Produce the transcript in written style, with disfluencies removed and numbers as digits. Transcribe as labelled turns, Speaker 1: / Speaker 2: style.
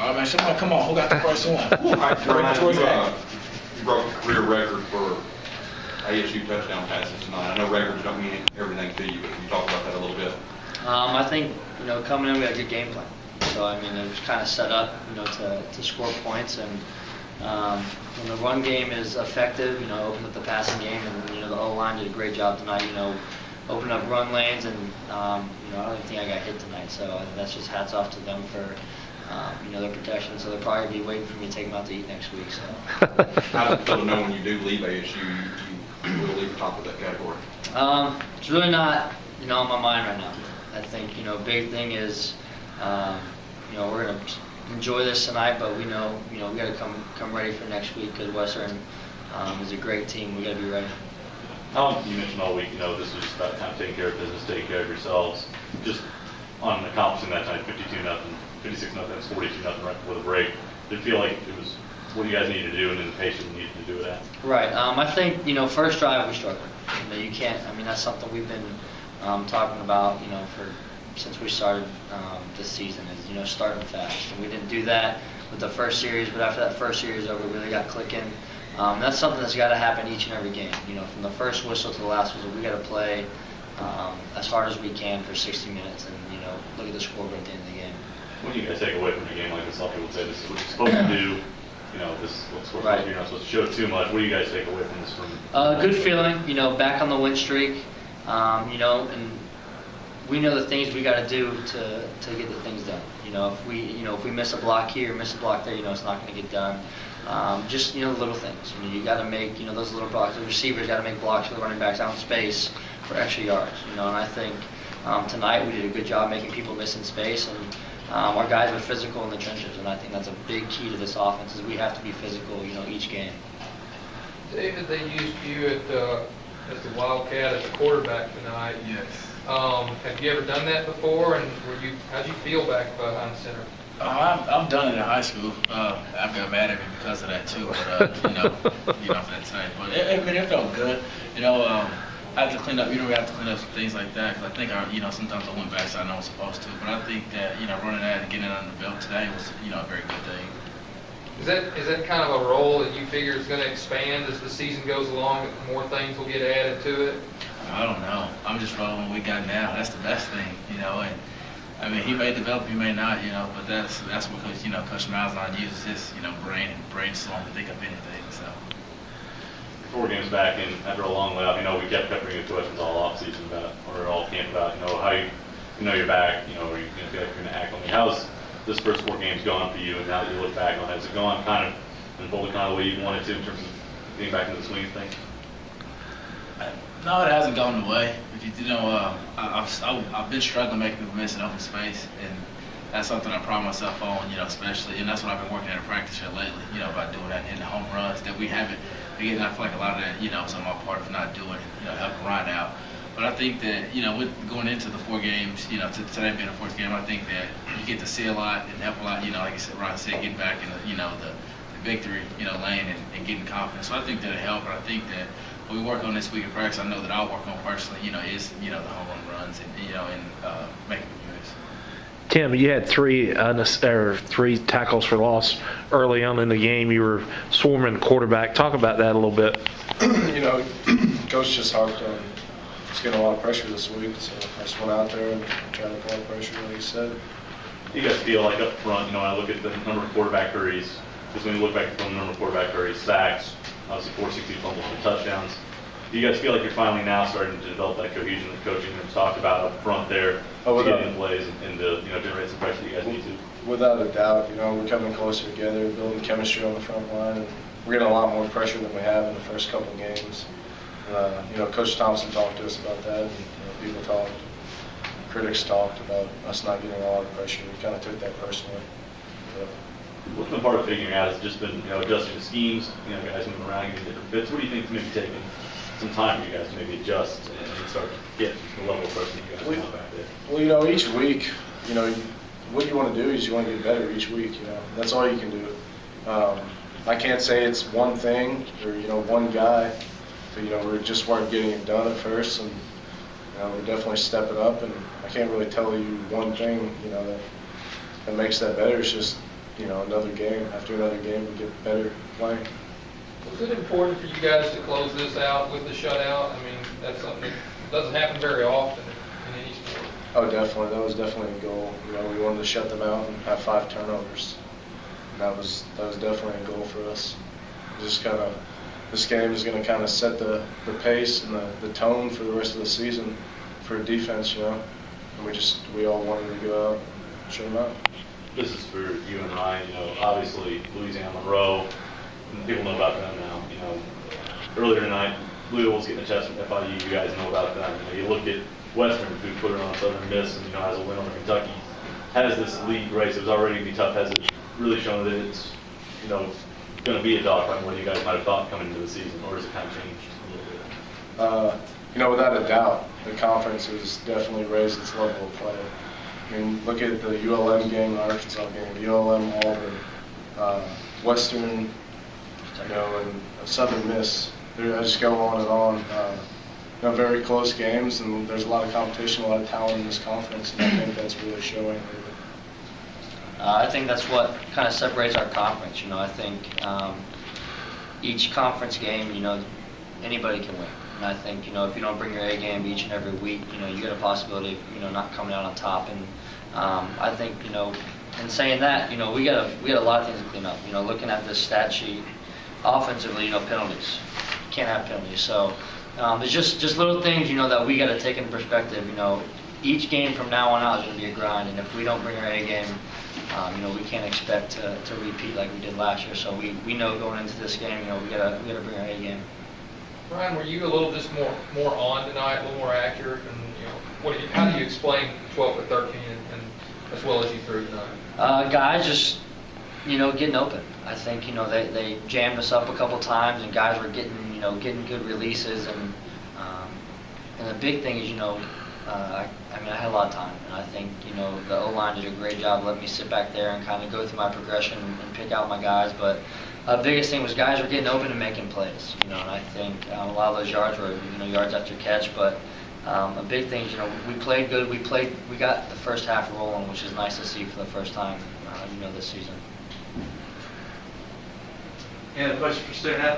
Speaker 1: All right, man, somebody come on. Who got the first one?
Speaker 2: All right, Brian, you broke the career record for ASU touchdown passes tonight. I know records don't mean everything to you, but can you talk about that a little bit?
Speaker 3: I think, coming in, we had a good game plan. So, it was kind of set up, to score points. And when the run game is effective, open up the passing game. And, the O-line did a great job tonight, opening up run lanes. And, I don't even think I got hit tonight. So that's just hats off to them for, their protection. So they'll probably be waiting for me to take them out to eat next week. So.
Speaker 2: How does it feel to know when you do leave ASU, you will leave the top of that category?
Speaker 3: It's really not, on my mind right now. I think, big thing is, we're going to enjoy this tonight, but we know, we got to come ready for next week because Western is a great team. We got to be ready.
Speaker 4: You mentioned all week, this was just about time taking care of business, taking care of yourselves. Just on accomplishing that tonight, 52-0, 56-0, it's 42-0 right before the break. Did it feel like it was what you guys needed to do and then the patience you needed to do it at?
Speaker 3: Right. I think, first drive we struggled. You can't, that's something we've been talking about, since we started this season is, starting fast. And we didn't do that with the first series, but after that first series over, we really got clicking. That's something that's got to happen each and every game. From the first whistle to the last whistle, we got to play as hard as we can for 60 minutes and, look at the scoreboard at the end of the game.
Speaker 4: What do you guys take away from a game like this? Some people would say this is what you're supposed to do. This is what
Speaker 3: right.
Speaker 4: You're not supposed to show too much. What do you guys take away from this?
Speaker 3: Good feeling, back on the win streak, and we know the things we got to do to get the things done. If we miss a block here, miss a block there, it's not going to get done. Just the little things. You got to make those little blocks. The receivers got to make blocks for the running backs out in space for extra yards. And I think tonight we did a good job making people miss in space, and our guys were physical in the trenches. And I think that's a big key to this offense is we have to be physical. Each game.
Speaker 5: David, they used you as the Wildcat as the quarterback tonight.
Speaker 1: Yes.
Speaker 5: Have you ever done that before? And how'd you feel back behind center?
Speaker 1: I've done it in high school. I got mad at me because of that too, but for that time. But it felt good. I have to clean up. We have to clean up some things like that because I think sometimes I went back so I know I'm supposed to. But I think that running that and getting it under the belt today was a very good thing.
Speaker 5: Is that kind of a role that you figure is going to expand as the season goes along? That more things will get added to it?
Speaker 1: I don't know. I'm just rolling what we got now. That's the best thing, And he may develop, he may not, but that's what Coach Malzahn uses his, brain and brainstorm to think of anything. So.
Speaker 4: 4 games back, and after a long layoff, we kept covering the questions all off season about, or all camp about, how you're back, are you going to feel like you're going to act on me? How's this first 4 games gone for you, and now that you look back on it, has it gone kind of unfolded kind of the way you wanted to in terms of getting back into the swing of things?
Speaker 1: No, it hasn't gone away. I've been struggling making people miss in open space, and that's something I pride myself on, especially, and that's what I've been working at in practice here lately, about doing that in the home runs that we haven't. Again, I feel like a lot of that, is on my part for not doing, helping Ryan out. But I think that, with going into the 4 games, today being the 4th game, I think that you get to see a lot and help a lot, like I said, Ryan said, getting back in the victory, lane and getting confidence. So I think that'll help, and I think that what we work on this week in practice, I know that I'll work on personally, is, the home run runs and, making the moves.
Speaker 6: Tim, you had 3 tackles for loss early on in the game. You were swarming the quarterback. Talk about that a little bit.
Speaker 7: Coach just harped on just getting a lot of pressure this week, so I just went out there and tried to apply pressure, like he said.
Speaker 4: Do you guys feel like up front, when I look at the number of quarterback hurries, just when you look back at the number of quarterback hurries, sacks, obviously 460 fumbles and touchdowns, do you guys feel like you're finally now starting to develop that cohesion that coaching has talked about up front there to get in plays and to generate some pressure you guys need to?
Speaker 7: Without a doubt, we're coming closer together, building chemistry on the front line, and we're getting a lot more pressure than we have in the first couple of games. Coach Thompson talked to us about that, and people talked, critics talked about us not getting a lot of pressure. We kind of took that personally.
Speaker 4: What's been part of figuring out has just been adjusting the schemes, guys moving around, getting different fits. What do you think is maybe taking some time for you guys to maybe adjust and start to get the level of person you guys have back there?
Speaker 7: Well, each week, what you want to do is you want to get better each week. That's all you can do. I can't say it's one thing or one guy. But, we're just weren't getting it done at first, and we're definitely stepping up. And I can't really tell you one thing, that makes that better. It's just another game. After another game, we get better playing.
Speaker 5: Was it important for you guys to close this out with the shutout? I mean, that's something that doesn't happen very often in any sport.
Speaker 7: Oh, definitely. That was definitely a goal. We wanted to shut them out and have 5 turnovers. And that was definitely a goal for us. Just kind of, this game is going to kind of set the pace and the tone for the rest of the season for defense, And we all wanted to go out and shut them out.
Speaker 4: This is for you and Ryan, obviously Louisiana Monroe, people know about them now, earlier tonight, Louisville was getting a test from FIU, you guys know about them. You look at Western, who put it on Southern Miss and, has a win over Kentucky, has this league race. It was already going to be tough. Has it really shown that it's, going to be a dogfight more than you guys might have thought coming into the season, or has it kind of changed a little bit?
Speaker 7: Without a doubt, the conference has definitely raised its level of play. I mean, look at the ULM game, the Arkansas game, ULM, Auburn, Western, and Southern Miss. I just go on and on. Very close games, and there's a lot of competition, a lot of talent in this conference, and I think that's really showing.
Speaker 3: I think that's what kind of separates our conference. I think each conference game, anybody can win. And I think, if you don't bring your A game each and every week, you get a possibility of, not coming out on top. And I think, in saying that, we got a lot of things to clean up. Looking at this stat sheet, offensively, penalties. Can't have penalties. So there's just little things, that we got to take into perspective. Each game from now on out is going to be a grind, and if we don't bring our A game, we can't expect to repeat like we did last year. So we know going into this game, we gotta bring our A game.
Speaker 5: Ryan, were you a little just more on tonight, a little more accurate, and how do you explain 12 to 13 and as well as you threw tonight?
Speaker 3: Guys just getting open. I think they jammed us up a couple times, and guys were getting good releases, and the big thing is I had a lot of time, and I think the O-line did a great job letting me sit back there and kind of go through my progression and pick out my guys. But the biggest thing was guys were getting open and making plays, and I think a lot of those yards were yards after catch. But a big thing is we played good. We got the first half rolling, which is nice to see for the first time this season.
Speaker 8: Any other questions for student athletes?